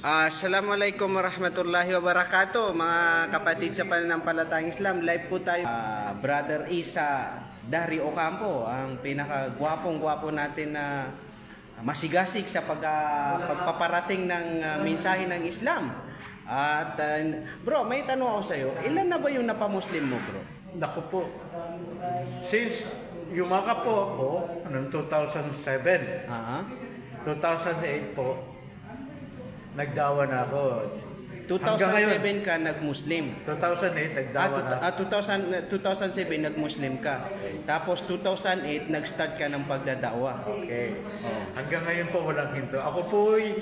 Assalamualaikum warahmatullahi wabarakatuh, mga kapatid sa pananampalatayang Islam. Live po tayo. Brother Isa Dari Ocampo, ang pinakagwapong-gwapo natin na masigasig sa pagpaparating ng mensahe ng Islam. At bro, may tanong ako sa iyo. Ilan na ba yung napamuslim mo, bro? Naku po. Since yumaka po ako noong 2007, 2008 po, nagdawa na ako. 2007 ka nag-Muslim. 2008 nagdawa na. 2007 nag-Muslim ka. Tapos 2008 nag-start ka ng pagdadawa. Okay. Hanggang ngayon po walang hinto. Ako po'y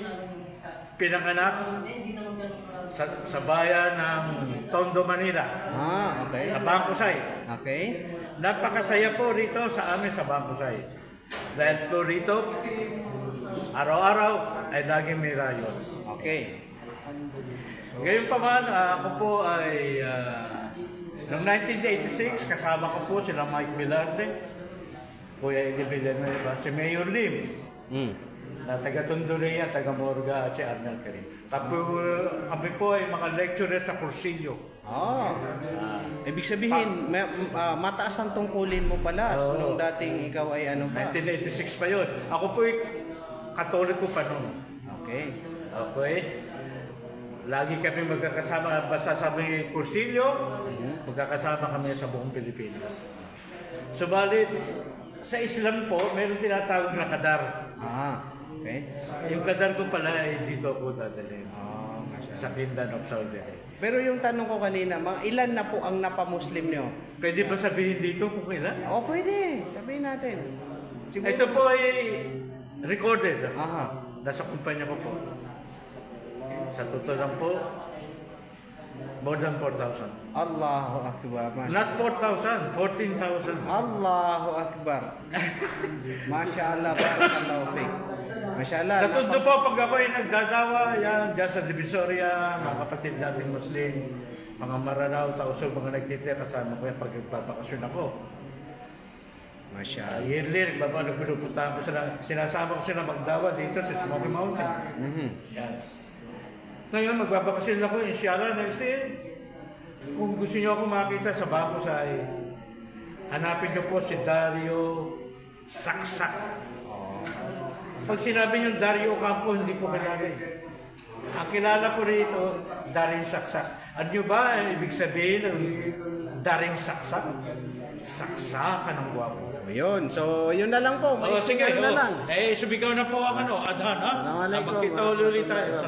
pinanganak sa bayan ng Tondo, Manila. Okay. Sa Bangkusay. Okay. Napakasaya po rito sa amin sa Bangkusay. Dahil po rito, araw-araw ay laging may rayon. Okay. Ngayon pa man, ako po ay noong 1986, kasama ko po sila Mike Velarde, Kuya Eddie Villanueva, si Mayor Lim, na taga Tondorea, taga Morga, at si Arnel Karim. Kami po ay mga lecturer sa Cursillo. Ibig sabihin, mataas ang tungkulin mo pala. So, nung dating ikaw ay ano pa? 1986 pa yun. Ako po ay Katoliko pa noon. Okay. Okay. Lagi kami magkakasama, basta sa may Cursillo, magkakasama kami sa buong Pilipinas. Subalit, sa Islam po, mayroon tinatawag na kadar. Okay. Yung kadar ko pala ay dito po dadalhin. Sa Kingdom of Saudi. Pero yung tanong ko kanina, ilan na po ang napamuslim nyo? Pwede ba sabihin dito kung ilan? Pwede. Sabihin natin. Siguro. Ito po ay recorded. Nasa kumpanya ko po. Sa totoo lang po, more than 4,000. Allahu Akbar. Not 4,000, 14,000. Allahu Akbar. Masya Allah, barakallahu fiqh. Masya Allah. Sa totoo po, pag ako ay nagdadawa, yan, dyan sa Divisoria, mga kapatid nating Muslim, mga Maranao, Tausog, mga nagtitira kasama ko yan pag nagbabakasyon ako. Masya Allah. Yearly, nagpupunta ko sila, sinasama ko sila magdawa dito sa Smoky Mountain. Yan. Ngayon, magbabakasyon ako, inshallah, kung gusto niyo ako makita sa Bangkusay, hanapin niyo po si Dario Saksak. Pag sinabi niyo Dario Ocampo, hindi po kilala. Ang kilala po rito, Dario Saksak. Ano ba ibig sabihin ng Dario Saksak? Saksakan ng gwapo. Yun. So, yun na lang po. Sige, na lang. subigaw na po ang adhan, ha? Assalamualaikum. Magkita ulit tayo.